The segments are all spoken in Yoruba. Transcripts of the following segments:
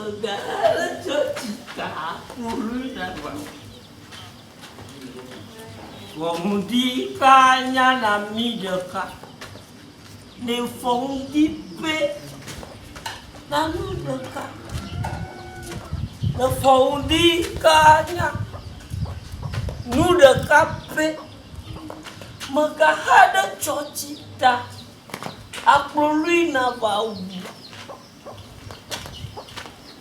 Megara cocika mulu dapat. Wamudikanya nami dekat. Ni fong dipe nanu dekat. Na fong dikanya nu dekat pe. Megara cocika. Aklulina bau.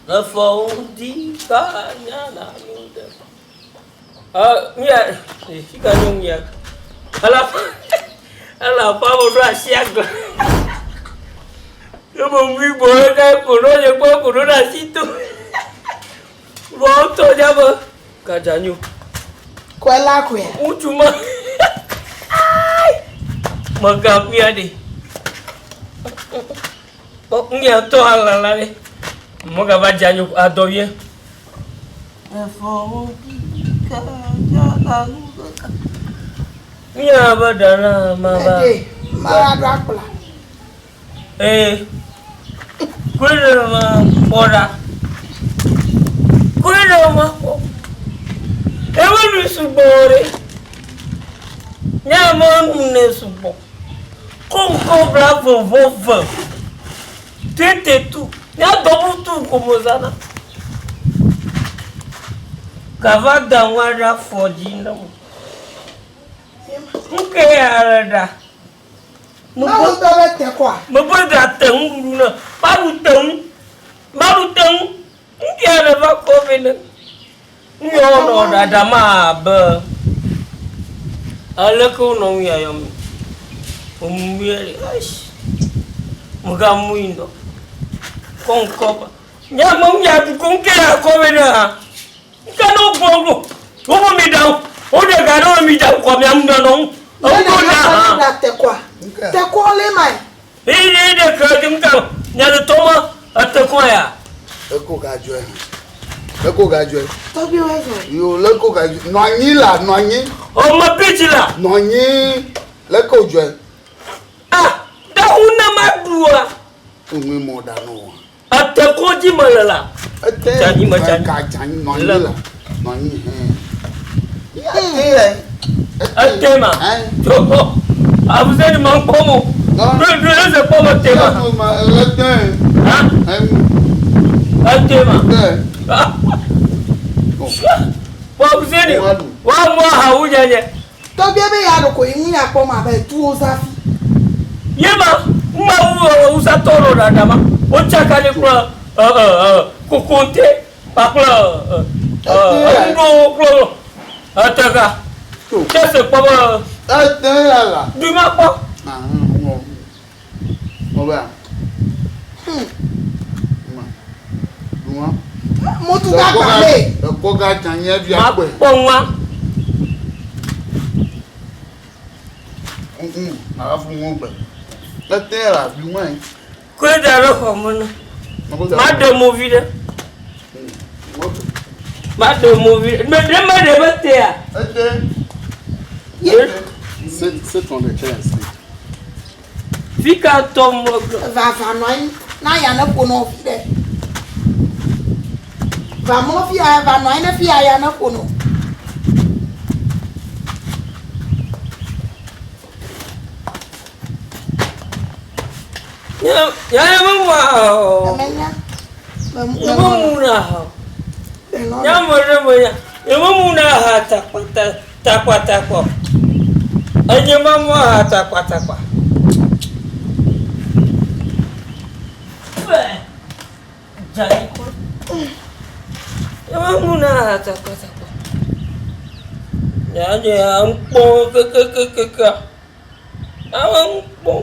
Na fong dikanya nanu dekat. Mia, fica no mia. Ela pavo do asiago. Eu vou me botar por onde por onde asito. Volto já vou. Cajanho. Qual é que é? Última. Magapia di. Mia to ala le. Magabajanyo adoye. Iya badana maba. Maradakula. Kuida ma ora. Kuida ma. Ewa subore. Nyama ne subo. Konko bravo vova. Tete tu. Ya dobu tu komozana. Kavada wara fojina. Mke arada. Mau tahu te kwa? Mabada tang na. Baru tang. Mke arada kovena. Nyono dada mabe. Alako no ya yam. Umbiari ash. Mugamu indo. Konko. Nyama mya konke kovena. Kano bongo. Omo mi down. Ode garo mi down kwa mi amna no. Omo na. Te kwa? Te kwa le mai. De ka dimka. Nya toma atakwa ya. Eko gajwe. Tobi wezo. Yo leko gajwe. Nwanyi. O ma pichila. Nwanyi. Leko jwe. Da una madua. Unwe moda no. Atakwa ji malala. Chani nwanyi la. Nwanyi Atema. Toko. Abuzeni mankomo. Ndio pomo tema. Atema. Abuzeni. Wa mwa hauja je. Tobi ebe ya ko yin ya po ma be tuo safi. Yema, usa toro dama. Ochakale kwa kukunte pakla. Ndo ataka. Kese papa. Atela. Duma pa. Oba. Duma. Mutu ga kale. Eko ga tanye bi Ma ape. ponwa. Ara fun won gbe. Atela bi won. Kweda ro homono. Ma de movie de. Ma de movie. Me de betea. Sit on the chair and sleep. Fica tomo. Va noi. Na ya na kono fi de. Va mo fi ya va noi na fi ya na kono. Ya mama. Amenya. Muna. Ya mama ya. Ya muna hata takwa. Anya mama hata takwa. Jadi ko. Ya muna hata takwa. Ya ampo ke. Ampo.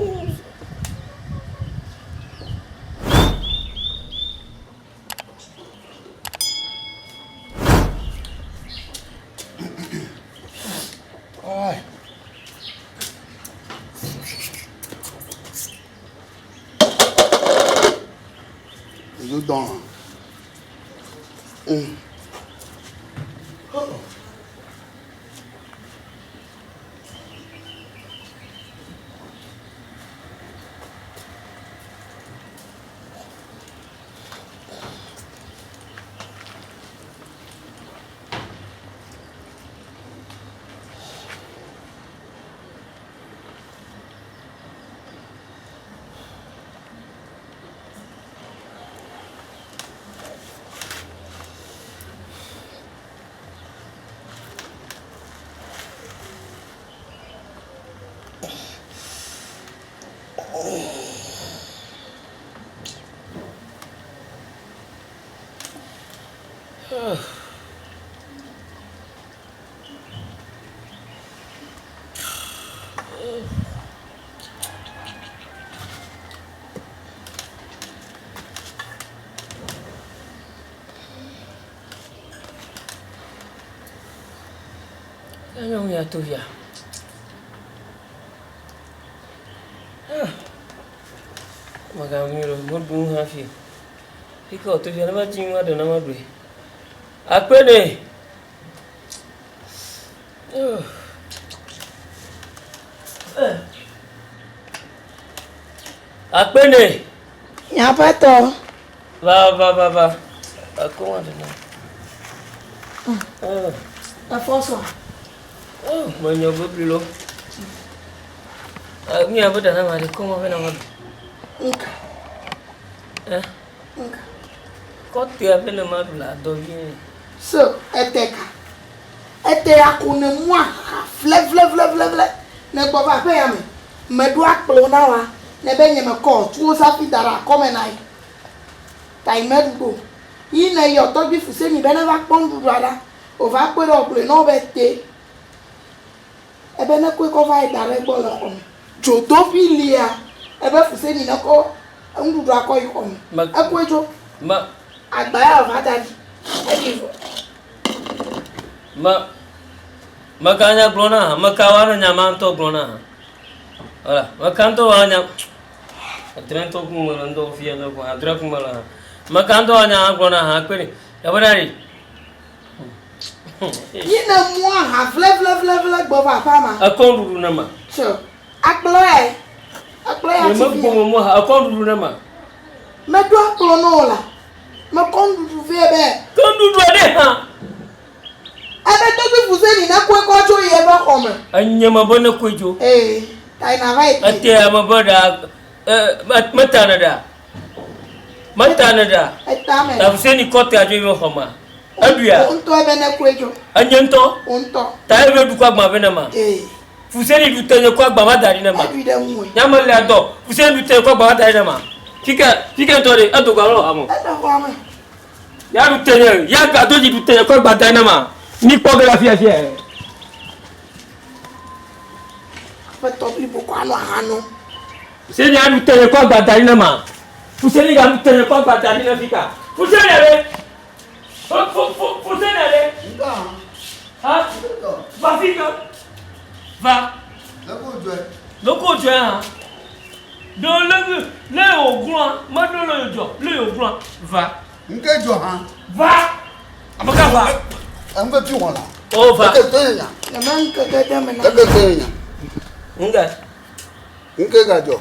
Dedans. Anyong ya tu ya. Magami lo mudun hafi. Iko tu ya nama jinwa do nama dwe. Apene. Apene. Nyapa to? Va. Aku ada na. La force. Menyoba dulu. Ni apa dah nama dia? Kau apa nama? Nka. Nka. Kau tiap nama tu lah dogi. So, eteka. Ete akune mwa. Fle. Ne baba pe yame. Me do akplo na wa. Ne benye me ko. Tu sa fi dara come nai. Tai medu. Yi na yo to bi fuse ni bene va pon du dara. O va pe ro ple no bete. Ebe ne kwe ko va dara e bo lo ko. Jodo filia. Ebe fuse ni na ko ndu do akọ yi ko mi. Ekwejo. Ma Agbaya va dadi. Makanya glona, makawana nyamanto glona. Ora, makanto wanya. Atrento kumando fia no ko adra kumala. Makanto wanya glona ha kweli. Yabarari. Yina mwa ha fle gbo ba fama. Akondu nama. So, akplo ya Ye mabumo mo ha akondu nama. Me do akplo no la. Me kondu fe be. Kondu do de ha. Ebe to bi fuse ni na kwe ko cho ye ba ko me. Anyama bona kwejo. Tai na vai. Ate amabada matana da. Eta me. Ta fuseni kote ajo yo homa. Aduya. Unto ebe na kwejo. Anyento. Unto. Ta ebe du kwa gba bena ma. Fuseni du tenye kwa gba madari na ma. Adu de nwe. Nyama le ado. Fuseni du tenye kwa gba madari na ma. Fika ntore ado kwa ro amo. Eta kwa me. Ya du tenye, ya ga doji du tenye kwa gba madari na ma. Ni pogela fia. Pe to bi bo kwa no hanu. Fuseni ya du tenye kwa gba madari na ma. Fuseni ga du tenye kwa gba madari na fika. Fuseni ale. Fuseni ale. Ha? Va fika. Va. Loko jwe ha. Don le ogran, ma do le ogran. Va. Nke jo han. Va. Abaka va. An be ti won la. O va. Ke te nya. Na man ka ga da me na. Ke te nya. Nga. Nke ga jo.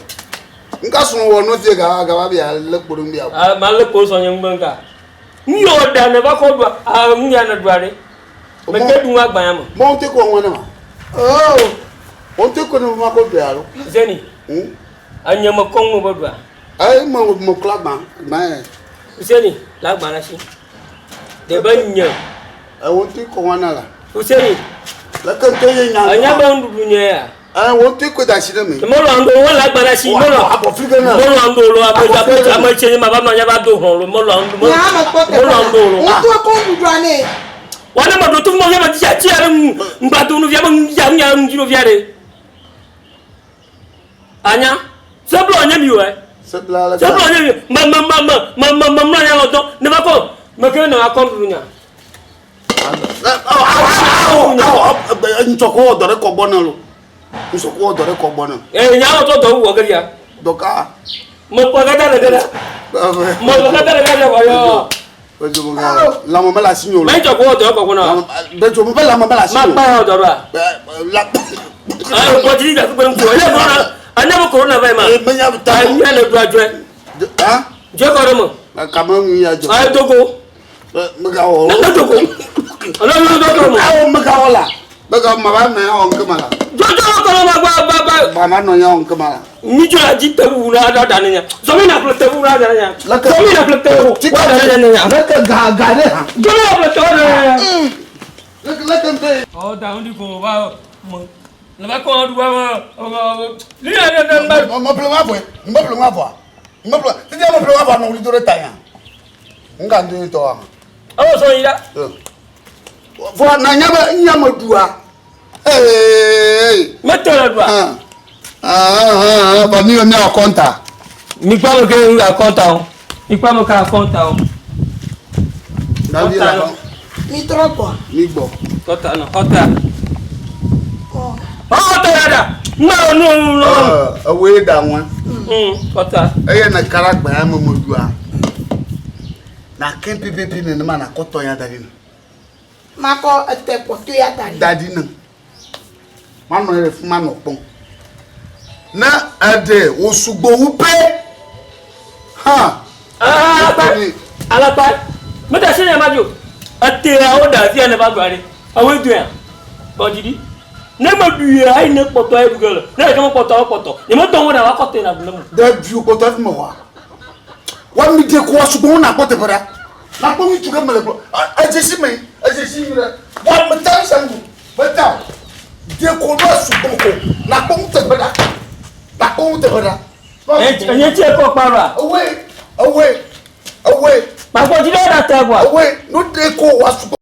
Nka sun wo no ti ga ba bia le kporo bia. Ma le po so yen mbanka. Nyo da ne ba ko do nya na duare. Me ke du agban ya mo. Mo te ko won na ma. On te ko no ma ko bia ro. Zeni. Anya mo kon mo bodua. Ai mo club ma. Zeni, la agban la shi. De ba nya. On te ko won na la. Zeni. La ke te nya. Anya ba ndu nya ya. On te ko da shi de me. Mo lo ando won la agban la shi. Mo lo Afrika na. mo lo ando lo ama che ma ba no nya ba do hon lo mo lo ando. Mo lo ando lo. Unto ko ndu do ane. Wana ma do tu mo ya ma ti ya ti ara ngba do no via ma nya njiro via de. Anya, seblo anya mi we. Seblo anya mi. Ma ya lo do. Ne ba ko. Ma ke na akon dunya. Nsoko odore ko gbona lo. Nsoko odore ko gbona. Nya to do wo gari ya. Doka. Mo pa ga da le. Mo ga da le ga wa yo. Bejo mo ga. La mo mala sinyo lo. Me to ko odore ko gbona. Bejo mo la mo mala sinyo. Ma pa odore ba. La. Ai ko ji ga ko ko ya mo na. Anya mo corona vai ma. Me nya ta. Anya le do ajwe. Ha? Je ko mo. Ka mo ngi ya jo. Ai dogo. Me ga o. Na dogo. Ala lo dogo mo. Awo me ga ola. Me ga ma ba me on ke mala. Jojo ko ba. Ba ma no nya on ke mala. Ni jo la ji te wu na da da nya. So mi na plete wu na da nya. So mi na plete wu. Wa da nya. La ke ga ne ha. Jo la plete wu na. La ke te. Oh da undi ko ba mo. Na ko du ba ni ya na mo pluma foi mo pluma foi mo pluma ti mo pluma foi no lidore tanya nga ndi to ama o so ira fo na nyama dua metoro dua ba mi o mi akonta mi pa mo ke akonta o mi pa mo ka akonta o Davi la mi tropo mi gbo kota no kota kota ada no awe da won kota eye na karagba ya mo dua na kempepepe ne ma na koto ya dadi no mako ete poto ya dadi no ma no re fuma no pon na ade osugbo wupe ha alapa meta se ya majo atera o da si ene ba gbare awe du ya bojidi ne ma duye ai ne poto ai bugala ne ka mo poto ni mo to wona wa kote na bulemu da biu poto fi mo wa mi de ko asugbo na kote bra na ko mi tuga mele ko ajesi re wa mi tan sangu beta de ko lo asugbo ko na ko mi te bra enye ti e ko para away pa ko jide da te gwa away no de ko asugbo